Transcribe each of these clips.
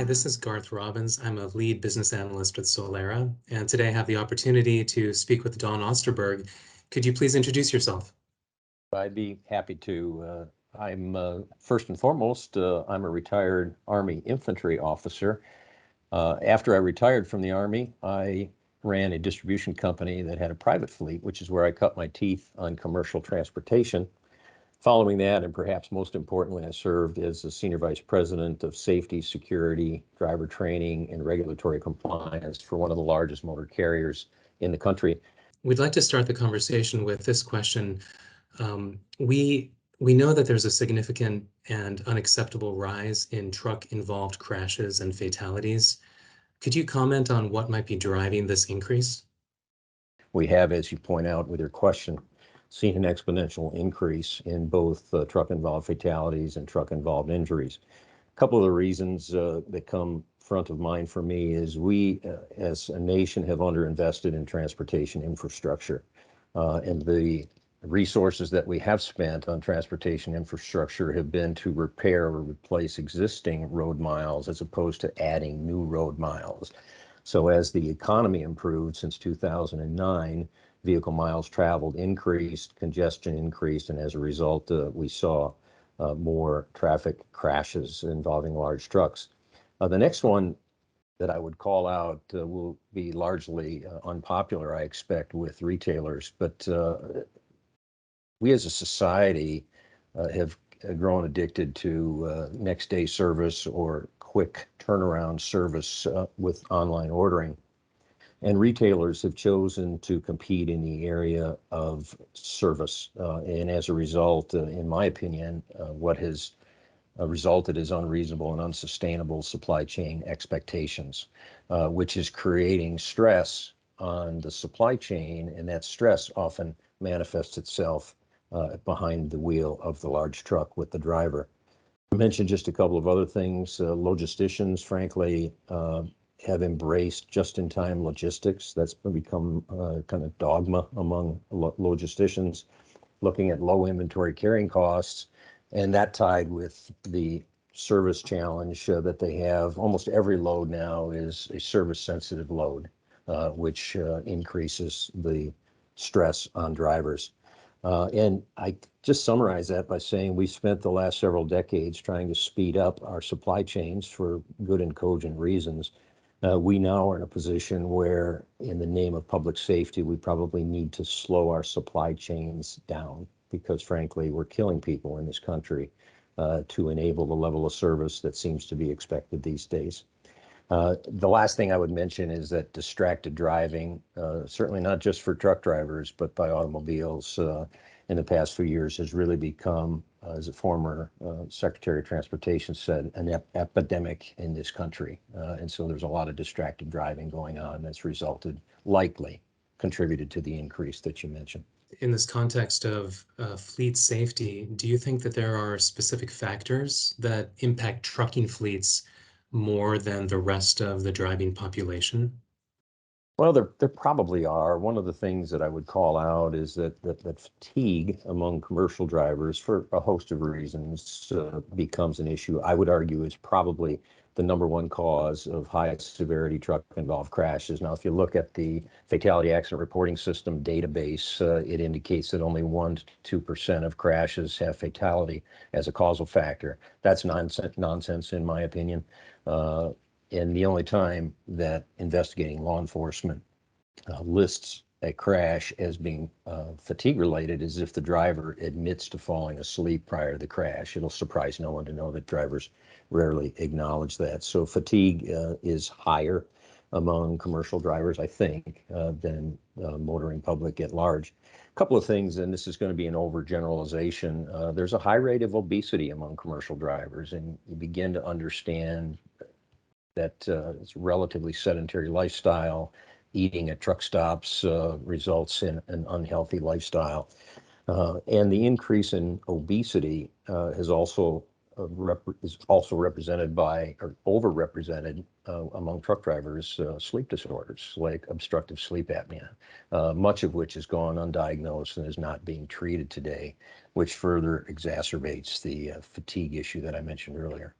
Hi, this is Garth Robbins. I'm a lead business analyst with Solera, and today I have the opportunity to speak with Don Osterberg. Could you please introduce yourself? I'd be happy to. I'm first and foremost, I'm a retired Army infantry officer. After I retired from the Army, I ran a distribution company that had a private fleet, which is where I cut my teeth on commercial transportation. Following that, and perhaps most importantly, I served as the Senior Vice President of Safety, Security, Driver Training, and Regulatory Compliance for one of the largest motor carriers in the country. We'd like to start the conversation with this question. We know that there's a significant and unacceptable rise in truck-involved crashes and fatalities. Could you comment on what might be driving this increase? We have, as you point out with your question, seen an exponential increase in both truck-involved fatalities and truck-involved injuries. A couple of the reasons that come front of mind for me is we, as a nation, have underinvested in transportation infrastructure. And the resources that we have spent on transportation infrastructure have been to repair or replace existing road miles as opposed to adding new road miles. So as the economy improved since 2009, vehicle miles traveled increased, congestion increased, and as a result, we saw more traffic crashes involving large trucks. The next one that I would call out will be largely unpopular, I expect, with retailers, but we as a society have grown addicted to next day service or quick turnaround service with online ordering. And retailers have chosen to compete in the area of service. And as a result, in my opinion, what has resulted is unreasonable and unsustainable supply chain expectations, which is creating stress on the supply chain. And that stress often manifests itself behind the wheel of the large truck with the driver. I mentioned just a couple of other things. Logisticians, frankly, have embraced just-in-time logistics. That's become kind of dogma among logisticians, looking at low inventory carrying costs, and that tied with the service challenge that they have. Almost every load now is a service-sensitive load, which increases the stress on drivers. And I just summarize that by saying we spent the last several decades trying to speed up our supply chains for good and cogent reasons. We now are in a position where, in the name of public safety, we probably need to slow our supply chains down because, frankly, we're killing people in this country to enable the level of service that seems to be expected these days. The last thing I would mention is that distracted driving, certainly not just for truck drivers, but by automobiles in the past few years has really become, as a former Secretary of Transportation said, an epidemic in this country. And so there's a lot of distracted driving going on that's likely contributed to the increase that you mentioned. In this context of fleet safety, do you think that there are specific factors that impact trucking fleets more than the rest of the driving population? Well, there probably are. One of the things that I would call out is that fatigue among commercial drivers, for a host of reasons, becomes an issue. I would argue is probably the number one cause of high severity truck-involved crashes. Now, if you look at the Fatality Accident Reporting System database, it indicates that only 1 to 2% of crashes have fatality as a causal factor. That's nonsense in my opinion. And the only time that investigating law enforcement lists a crash as being fatigue related is if the driver admits to falling asleep prior to the crash. It'll surprise no one to know that drivers rarely acknowledge that. So fatigue is higher among commercial drivers, I think, than motoring public at large. A couple of things, and this is going to be an overgeneralization. There's a high rate of obesity among commercial drivers, and you begin to understand that it's a relatively sedentary lifestyle. Eating at truck stops results in an unhealthy lifestyle. And the increase in obesity is also represented by, or overrepresented among truck drivers, sleep disorders like obstructive sleep apnea, much of which has gone undiagnosed and is not being treated today, which further exacerbates the fatigue issue that I mentioned earlier.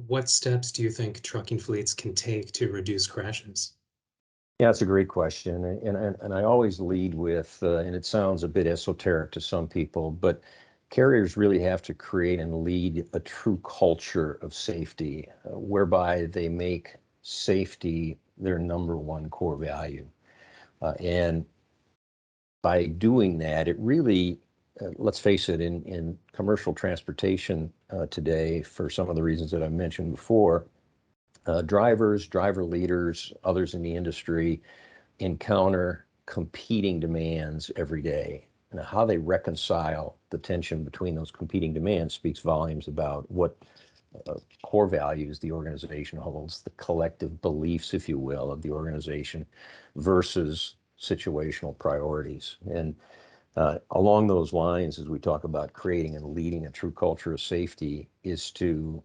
What steps do you think trucking fleets can take to reduce crashes? Yeah, it's a great question. And I always lead with, and it sounds a bit esoteric to some people, but carriers really have to create and lead a true culture of safety, whereby they make safety their number one core value. And by doing that, it really, let's face it, in commercial transportation today, for some of the reasons that I mentioned before, drivers, driver leaders, others in the industry encounter competing demands every day. And how they reconcile the tension between those competing demands speaks volumes about what core values the organization holds, the collective beliefs, if you will, of the organization versus situational priorities. And along those lines, as we talk about creating and leading a true culture of safety, is to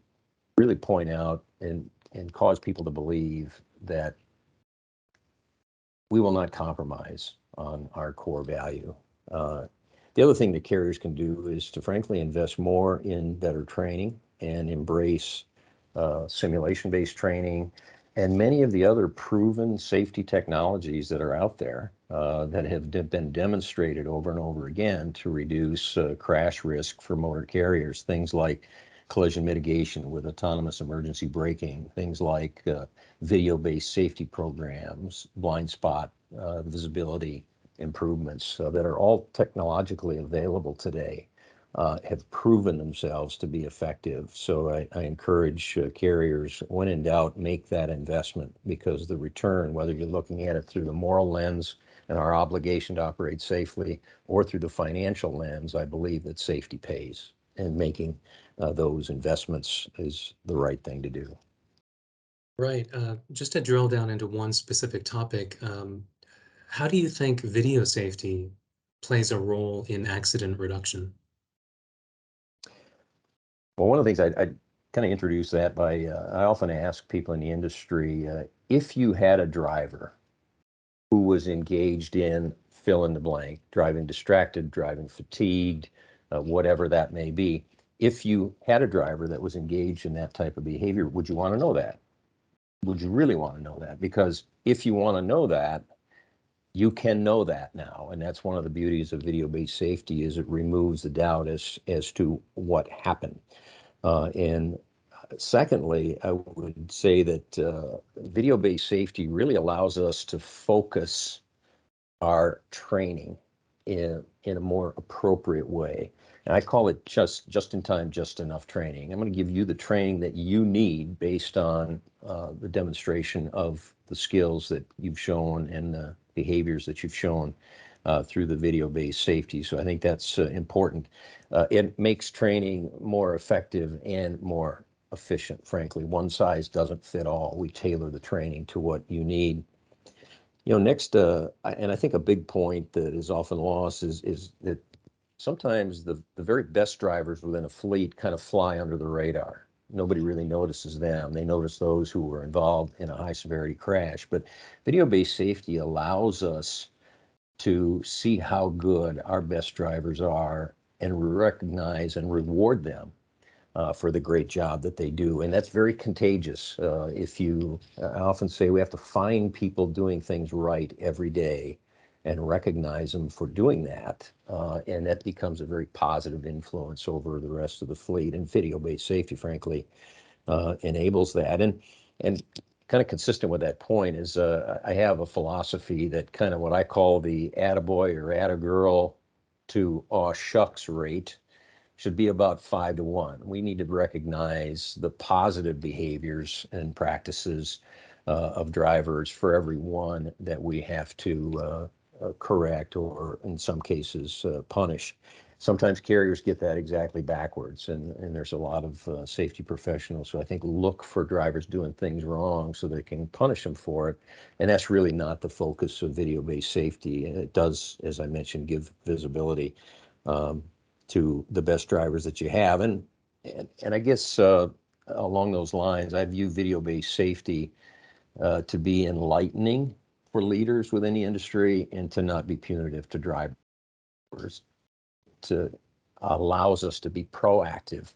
really point out and cause people to believe that we will not compromise on our core value. Uh, the other thing that carriers can do is to frankly invest more in better training and embrace simulation-based training and many of the other proven safety technologies that are out there that have been demonstrated over and over again to reduce crash risk for motor carriers. Things like collision mitigation with autonomous emergency braking, things like video-based safety programs, blind spot visibility improvements that are all technologically available today, have proven themselves to be effective. So I encourage carriers, when in doubt, make that investment, because the return, whether you're looking at it through the moral lens and our obligation to operate safely, or through the financial lens, I believe that safety pays, and making those investments is the right thing to do. Right. Just to drill down into one specific topic, how do you think video safety plays a role in accident reduction? Well, one of the things I kind of introduce that by, I often ask people in the industry, if you had a driver who was engaged in fill in the blank, driving distracted, driving fatigued, whatever that may be, if you had a driver that was engaged in that type of behavior, would you want to know that? Would you really want to know that? Because if you want to know that, you can know that now. And that's one of the beauties of video-based safety, is it removes the doubt as to what happened. And secondly, I would say that video-based safety really allows us to focus our training in a more appropriate way. And I call it just in time, just enough training. I'm going to give you the training that you need based on the demonstration of the skills that you've shown and the behaviors that you've shown through the video-based safety. So I think that's important. It makes training more effective and more efficient, frankly. One size doesn't fit all. We tailor the training to what you need. Next, and I think a big point that is often lost is that sometimes the very best drivers within a fleet kind of fly under the radar. Nobody really notices them. They notice those who were involved in a high severity crash. But video-based safety allows us to see how good our best drivers are and recognize and reward them for the great job that they do. And that's very contagious. I often say we have to find people doing things right every day and recognize them for doing that. And that becomes a very positive influence over the rest of the fleet. And video-based safety, frankly, enables that. And kind of consistent with that point is I have a philosophy that kind of what I call the attaboy or attagirl to aw shucks rate should be about 5 to 1. We need to recognize the positive behaviors and practices of drivers for every one that we have to correct, or in some cases punish. Sometimes carriers get that exactly backwards, and there's a lot of safety professionals who I think look for drivers doing things wrong so they can punish them for it. And that's really not the focus of video-based safety. And it does, as I mentioned, give visibility um, to the best drivers that you have. And I guess along those lines, I view video-based safety to be enlightening for leaders within the industry, and to not be punitive to drivers. To allows us to be proactive,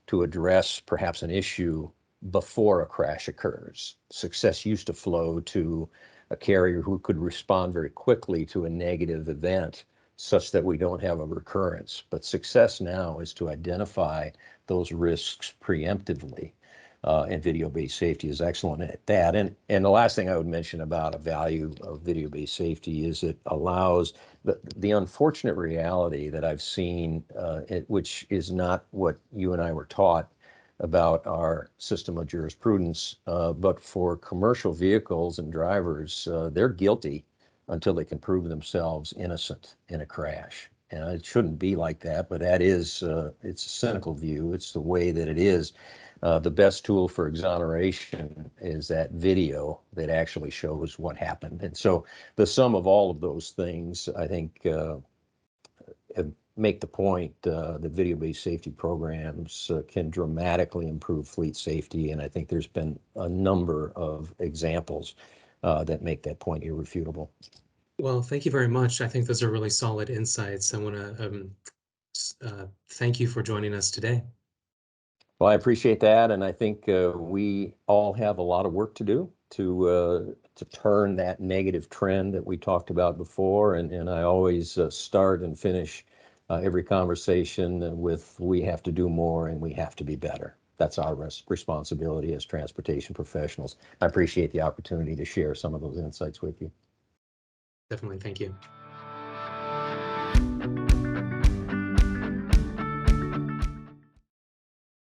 to address perhaps an issue before a crash occurs. Success used to flow to a carrier who could respond very quickly to a negative event such that we don't have a recurrence. But success now is to identify those risks preemptively. And video-based safety is excellent at that. And the last thing I would mention about a value of video-based safety is it allows the unfortunate reality that I've seen, which is not what you and I were taught about our system of jurisprudence, but for commercial vehicles and drivers, they're guilty until they can prove themselves innocent in a crash. And it shouldn't be like that, but that is, it's a cynical view. It's the way that it is. The best tool for exoneration is that video that actually shows what happened. And so the sum of all of those things, I think, make the point that video-based safety programs can dramatically improve fleet safety. And I think there's been a number of examples that make that point irrefutable. Well, thank you very much. I think those are really solid insights. I want to thank you for joining us today. Well, I appreciate that, and I think we all have a lot of work to do to turn that negative trend that we talked about before. And I always start and finish every conversation with "we have to do more and we have to be better." That's our responsibility as transportation professionals. I appreciate the opportunity to share some of those insights with you. Definitely. Thank you.